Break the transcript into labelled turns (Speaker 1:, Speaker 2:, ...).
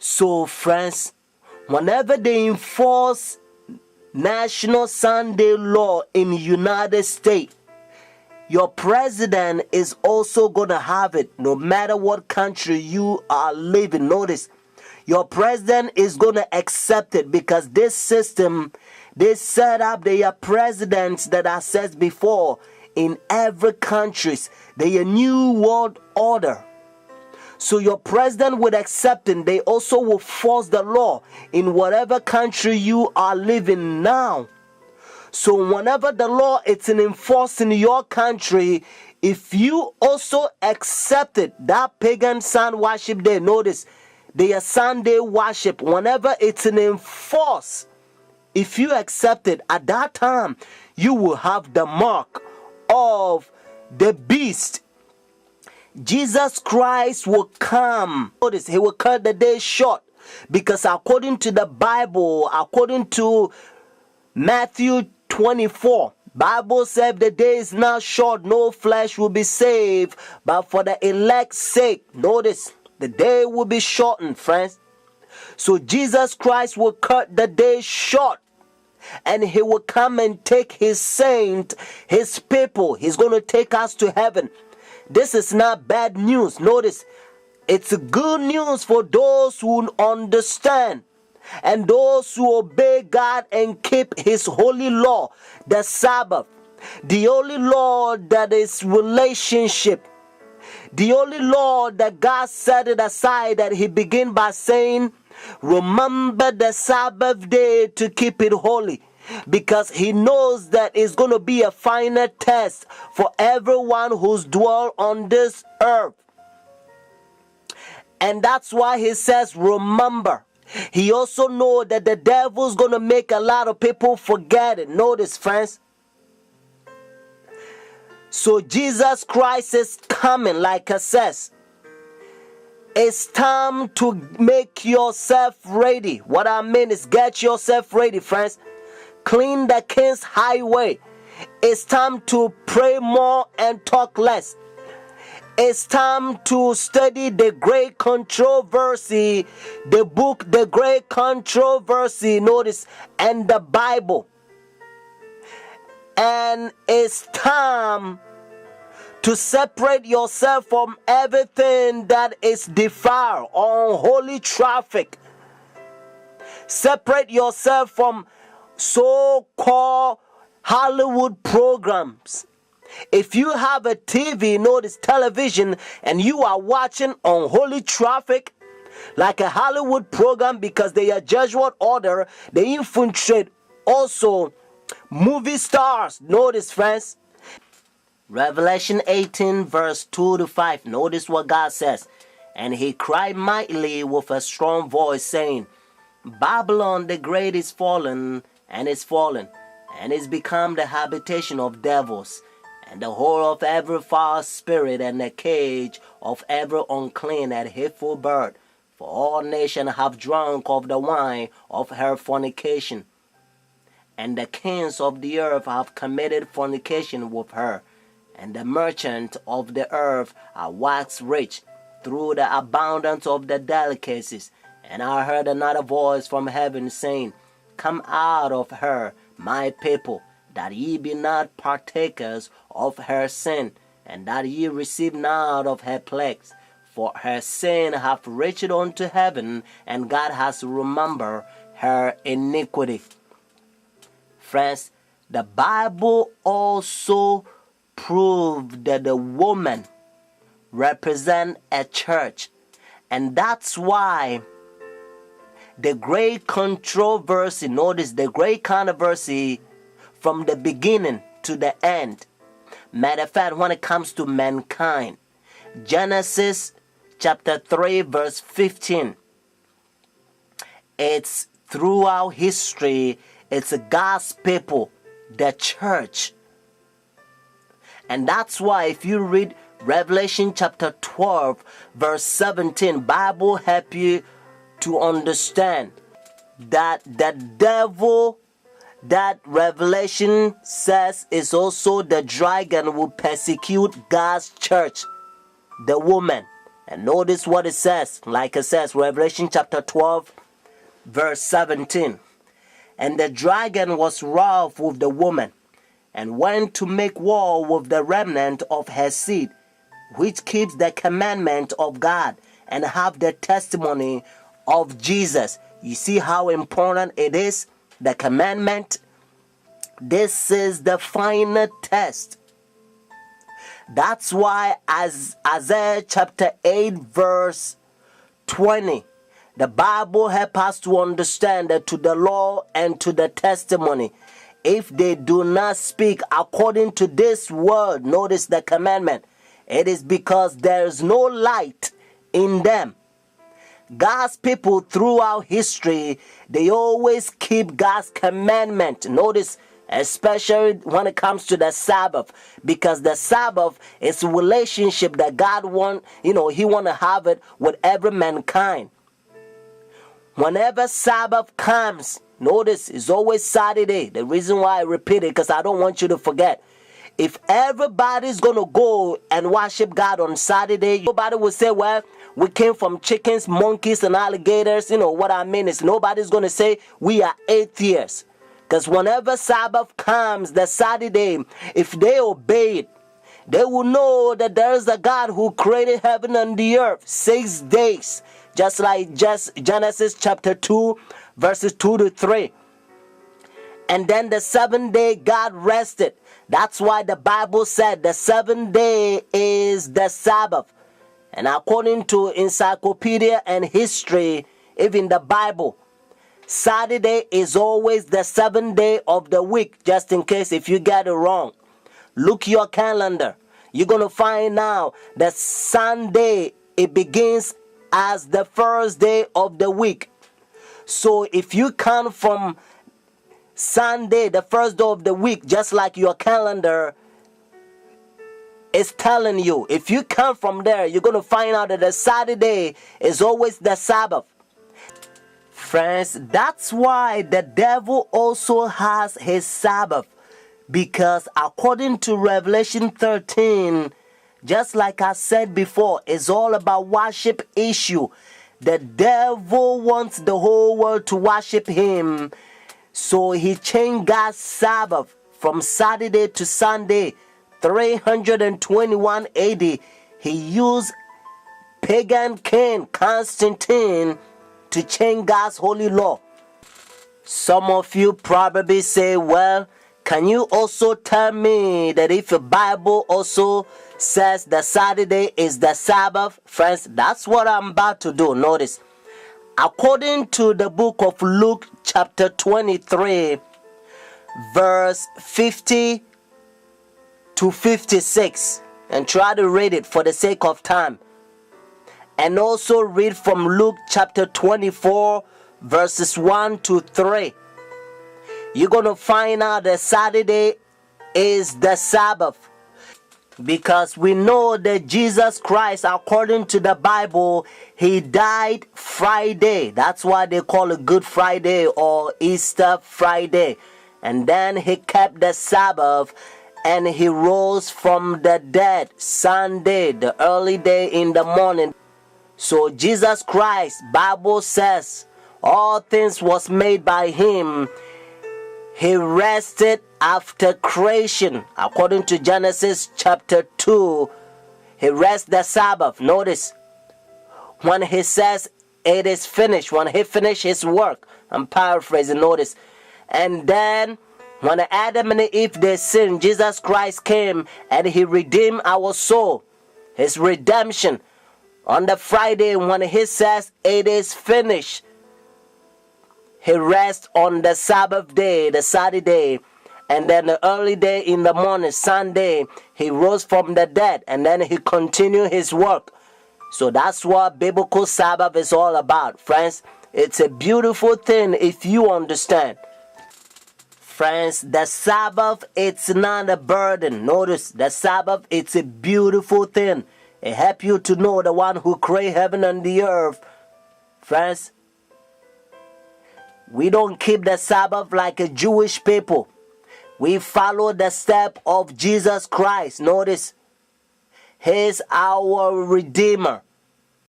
Speaker 1: So friends, whenever they enforce National Sunday law in the United States, your president is also going to have it no matter what country you are living. Notice, your president is going to accept it because this system, they set up their presidents that I said before in every country. They a new world order. So your president would accept it. They also will force the law in whatever country you are living now. So whenever the law is enforced in your country, if you also accept it, that pagan sun worship day, notice, their Sunday worship, whenever it's enforced, if you accept it, at that time, you will have the mark of the beast. Jesus Christ will come. Notice, he will cut the day short. Because according to the Bible, according to Matthew 24, Bible said the day is now short, no flesh will be saved, but for the elect's sake, notice, the day will be shortened, friends. So Jesus Christ will cut the day short. And he will come and take his saint, his people. He's going to take us to heaven. This is not bad news. Notice, it's good news for those who understand and those who obey God and keep his holy law, the Sabbath. The only law that is relationship. The only law that God set it aside, that he began by saying, remember the Sabbath day to keep it holy. Because he knows that it's going to be a final test for everyone who's dwell on this earth. And that's why he says, remember. He also knows that the devil's going to make a lot of people forget it. Notice, friends. So Jesus Christ is coming, like I says. It's time to make yourself ready. What I mean is get yourself ready, friends. Clean the King's highway. It's time to pray more and talk less. It's time to study the great controversy, the book, the great controversy, notice, and the Bible. And it's time to separate yourself from everything that is defiled, unholy traffic. Separate yourself from so-called Hollywood programs. If you have a TV, notice television, and you are watching unholy traffic, like a Hollywood program, because they are judgment order, they infiltrate also movie stars. Notice, friends, Revelation 18 verse 2 to 5. Notice what God says. And he cried mightily with a strong voice, saying, Babylon the great is fallen, and is fallen, and is become the habitation of devils, and the whore of every foul spirit, and the cage of every unclean and hateful bird. For all nations have drunk of the wine of her fornication, and the kings of the earth have committed fornication with her, and the merchants of the earth are waxed rich through the abundance of the delicacies. And I heard another voice from heaven saying, Come out of her, my people, that ye be not partakers of her sin, and that ye receive not of her plagues. For her sin hath reached unto heaven, and God has remembered her iniquity. Friends, the Bible also proved that the woman represents a church, and that's why the great controversy, notice the great controversy from the beginning to the end. Matter of fact, when it comes to mankind, Genesis chapter 3 verse 15, it's throughout history, it's God's people, the church. And that's why if you read Revelation chapter 12 verse 17, Bible help you to understand that the devil, that Revelation says, is also the dragon, will persecute God's church, the woman. And notice what it says. Like it says, Revelation chapter 12, verse 17. And the dragon was wroth with the woman, and went to make war with the remnant of her seed, which keeps the commandment of God, and have the testimony of Jesus. You see how important it is? The commandment. This is the final test. That's why as Isaiah chapter 8 verse 20, the Bible helps us to understand that to the law and to the testimony, if they do not speak according to this word, notice the commandment, it is because there is no light in them. God's people throughout history, they always keep God's commandment. Notice, especially when it comes to the Sabbath, because the Sabbath is a relationship that God wants, He want to have it with every mankind. Whenever Sabbath comes, notice it's always Saturday. The reason why I repeat it, because I don't want you to forget. If everybody's going to go and worship God on Saturday, nobody will say, well, we came from chickens, monkeys, and alligators. What I mean is nobody's going to say we are atheists. Because whenever Sabbath comes, the Saturday, if they obey it, they will know that there is a God who created heaven and the earth 6 days. Just like Genesis chapter 2, verses 2 to 3. And then the 7th day, God rested. That's why the Bible said the 7th day is the Sabbath. And according to encyclopedia and history, even the Bible, Saturday is always the 7th day of the week, just in case if you get it wrong. Look your calendar. You're going to find out that Sunday, it begins as the first day of the week. So if you count from Sunday, the first day of the week, just like your calendar is telling you, if you count from there, you're going to find out that the Saturday is always the Sabbath. Friends, that's why the devil also has his Sabbath, because according to Revelation 13, just like I said before, it's all about worship issue. The devil wants the whole world to worship him, so he changed God's Sabbath from Saturday to Sunday, 321 AD. He used pagan king Constantine to change God's holy law. Some of you probably say, well, can you also tell me that if the Bible also says that Saturday is the Sabbath? Friends, that's what I'm about to do. Notice, according to the book of Luke chapter 23, verse 50 to 56, and try to read it for the sake of time. And also read from Luke chapter 24, verses 1 to 3. You're going to find out that Saturday is the Sabbath. Because we know that Jesus Christ, according to the Bible, He died Friday. That's why they call it Good Friday or Easter Friday. And then He kept the Sabbath and He rose from the dead Sunday, the early day in the morning. So Jesus Christ, Bible says, all things was made by Him. He rested after creation. According to Genesis chapter 2, He rested the Sabbath. Notice, when He says it is finished, when He finished His work, I'm paraphrasing, notice. And then, when Adam and Eve, they sinned, Jesus Christ came and He redeemed our soul. His redemption. On the Friday, when He says it is finished, He rests on the Sabbath day, the Saturday, and then the early day in the morning, Sunday, He rose from the dead, and then He continued His work. So that's what biblical Sabbath is all about, friends. It's a beautiful thing if you understand. Friends, the Sabbath, it's not a burden. Notice, the Sabbath, it's a beautiful thing. It helps you to know the one who created heaven and the earth. Friends, we don't keep the Sabbath like a Jewish people. We follow the step of Jesus Christ. Notice, He's our Redeemer.